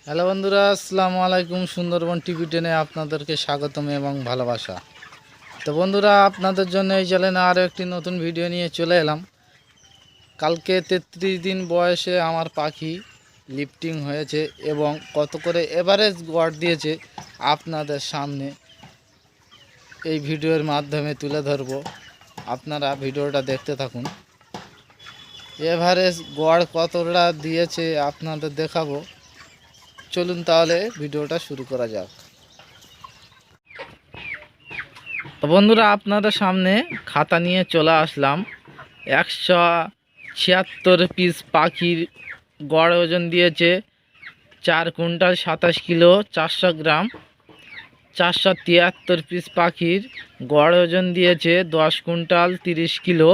Hello বন্ধুরা, আসসালামু আলাইকুম। সুন্দরবন টিভি টেনে আপনাদেরকে স্বাগতম এবং ভালোবাসা। তো বন্ধুরা, আপনাদের জন্য এই চ্যানেলে আরও একটি নতুন ভিডিও নিয়ে চলে এলাম। কালকে 33 দিন বয়সে আমার পাখি লিফটিং হয়েছে এবং কত করে এভারেজ গড় দিয়েছে আপনাদের সামনে এই ভিডিওর মাধ্যমে তুলে ধরব। আপনারা ভিডিওটা দেখতে থাকুন। এভারেজ গড় কতটা দিয়েছে আপনাদের দেখাবো। চলুন তাহলে ভিডিওটা শুরু করা যাক। তো বন্ধুরা, আপনাদের সামনে খাতা নিয়ে চলে আসলাম। 176 পিস পাখির গড় ওজন দিয়েছে 4 কুইন্টাল 27 কিলো 400 গ্রাম। 473 পিস পাখির গড় ওজন দিয়েছে 10 কুইন্টাল 30 কিলো।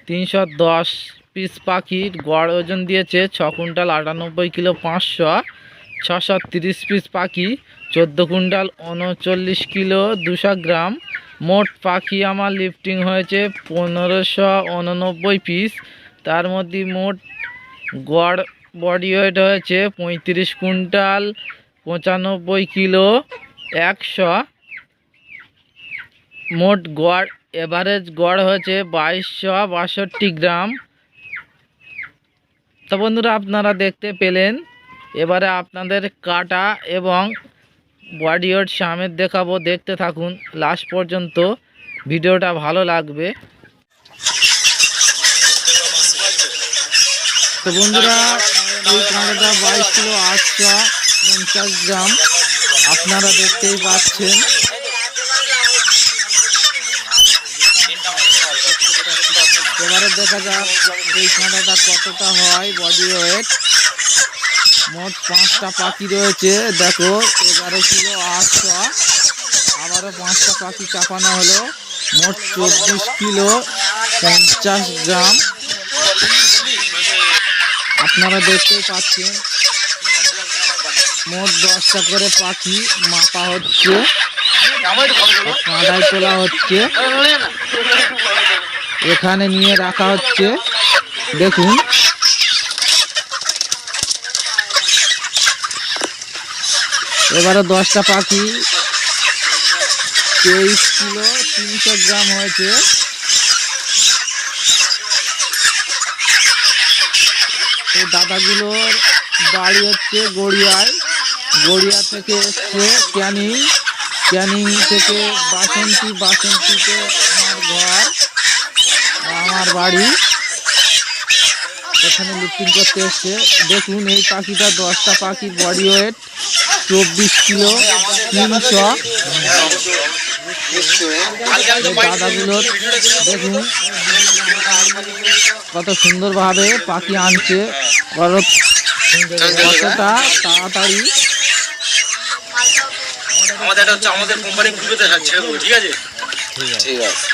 310 পিস পাখির গড় ওজন দিয়েছে 6 কুইন্টাল 98 কিলো 500। 630 পিস পাখি 14 কুইন্টাল 39 কিলো 200 গ্রাম। মোট পাখি আমার লিফটিং হয়েছে 1589 পিস। তার মধ্যে মোট গড় বডি ওয়েট হয়েছে 35 কুইন্টাল 95 কিলো 100। মোট গড় এভারেজ গড় হয়েছে 2262 গ্রাম। তো বন্ধুরা, আপনারা দেখতে পেলেন। এবারে আপনাদের কাটা এবং বডি ওয়েট সামেত দেখাবো, দেখতে থাকুন লাস্ট পর্যন্ত, ভিডিওটা ভালো লাগবে। তো বন্ধুরা, এই কাঁটাটা 22 কিলো 850 গ্রাম আপনারা দেখতেই পাচ্ছেন। এবারে দেখা যাক এই কাঁটাটা কতটা হয় বডি ওয়েট। মোট 5টা পাখি রয়েছে, দেখো 11 কিলো 800। আবারও 5টা পাখি চাপানো হলো, মোট 24 কিলো 50 গ্রাম আপনারা দেখতেই পাচ্ছেন। মোট 10টা করে পাখি মাপা হচ্ছে, কাঁটায় তোলা হচ্ছে, এখানে নিয়ে রাখা হচ্ছে। দেখুন, এবারে 10টা পাখি 23 কিলো 300 গ্রাম হয়েছে। এই দাদাগুলোর বাড়ি হচ্ছে গড়িয়ায়। গড়িয়া থেকে এসছে ক্যানিং থেকে বাসন্তীতে আমার ঘর, আমার বাড়ি। এখানে লিফটিং করতে এসছে। দেখুন, এই পাখিটা 10টা পাখির বডি ওয়েট 24 কিলো 300। দাদাগুলোর দেখুন কত সুন্দরভাবে পাখি আনছে, কতটা তাড়াতাড়ি। আমাদের কোম্পানি পুজোতে যাচ্ছে, ঠিক আছে? ঠিক আছে।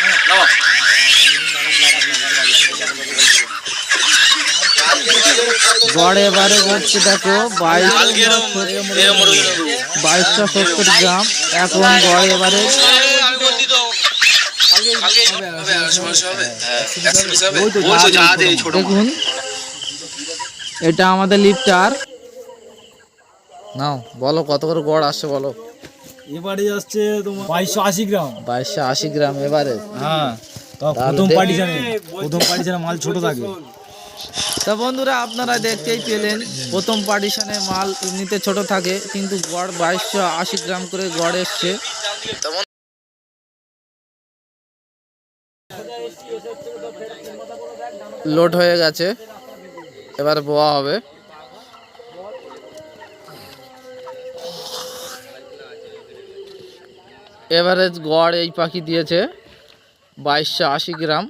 গড় এবারে হচ্ছে দেখো 2270 গ্রাম। এখন গড় এবারে দেখুন, এটা আমাদের লিফটার। নাও বলো কত করে গড় আসছে, বলো। এবারে আসছে তোমার 2280 গ্রাম। 2280 গ্রাম এবারে। হ্যাঁ, প্রথম পার্টিশনে মাল ছোট থাকে। তা বন্ধুরা, আপনারা দেখতেই পেলেন, প্রথম পার্টিশনে মাল এমনিতে ছোট থাকে, কিন্তু গড় 2280 গ্রাম করে গড় এসছে। লোড হয়ে গেছে, এবার বোয়া হবে। এভারেজ গড় এই পাখি দিয়েছে 2280 গ্রাম,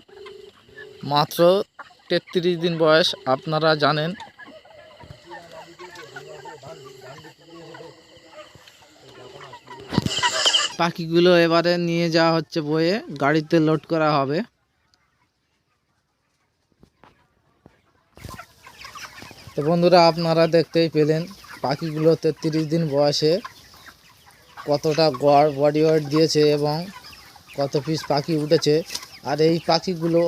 মাত্র 33 দিন বয়স, আপনারা জানেন। পাখিগুলো এবারে নিয়ে যাওয়া হচ্ছে বয়ে, গাড়িতে লোড করা হবে। তো বন্ধুরা, আপনারা দেখতেই পেলেন পাখিগুলো 33 দিন বয়সে কতটা গড় বডি ওয়েট দিয়েছে এবং কত পিস পাখি উঠেছে। আর এই পাখিগুলো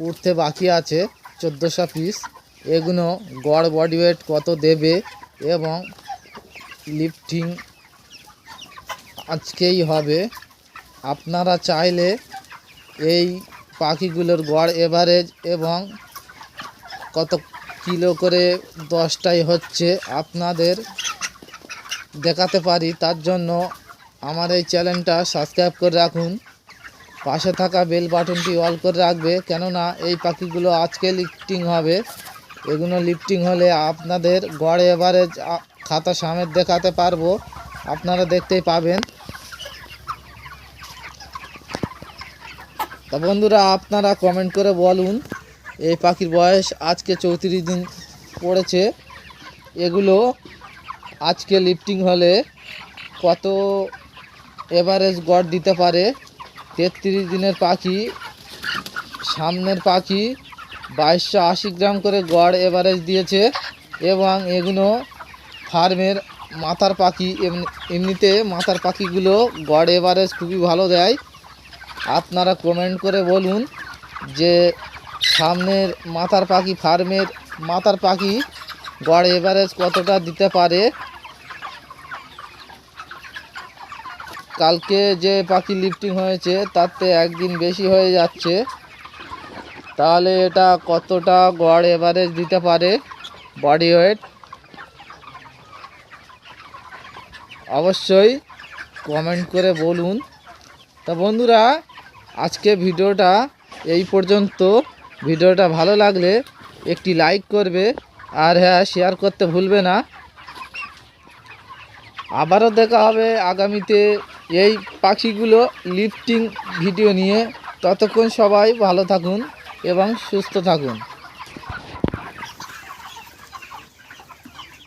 উঠতে বাকি আছে 1400 পিস। এগুলো গড় বডি ওয়েট কত দেবে এবং লিফটিং আজকেই হবে। আপনারা চাইলে এই পাখিগুলোর গড় এভারেজ এবং কত কিলো করে 10টাই হচ্ছে আপনাদের দেখাতে পারি। তার জন্য আমার এই চ্যানেলটা সাবস্ক্রাইব করে রাখুন, পাশে থাকা বেল বাটনটি অল করে রাখবে, কেননা এই পাখিগুলো আজকে লিফটিং হবে। এগুলো লিফটিং হলে আপনাদের গড় এভারেজ খাতা সামেত দেখাতে পারবো, আপনারা দেখতেই পাবেন। তা বন্ধুরা, আপনারা কমেন্ট করে বলুন এই পাখির বয়স আজকে 34 দিন পড়েছে, এগুলো আজকে লিফটিং হলে কত এভারেজ গড় দিতে পারে। 33 দিনের পাখি, সামনের পাখি 2280 গ্রাম করে গড় এভারেজ দিয়েছে এবং এগুলো ফার্মের মাথার পাখি। এমনিতে মাথার পাখিগুলো গড় এভারেজ খুবই ভালো দেয়। আপনারা কমেন্ট করে বলুন যে সামনের মাথার পাখি, ফার্মের মাথার পাখি গড় এভারেজ কতটা দিতে পারে। কালকে যে পাখি লিফটিং হয়েছে তাতে একদিন বেশি হয়ে যাচ্ছে, তাহলে এটা কতটা গড় এভারেজ দিতে পারে বডি ওয়েট, অবশ্যই কমেন্ট করে বলুন। তা বন্ধুরা, আজকে ভিডিওটা এই পর্যন্ত। ভিডিওটা ভালো লাগলে একটি লাইক করবে, আর হ্যাঁ, শেয়ার করতে ভুলবে না। আবারও দেখা হবে আগামীতে এই পাখিগুলো লিফটিং ভিডিও নিয়ে। ততক্ষণ সবাই ভালো থাকুন এবং সুস্থ থাকুন।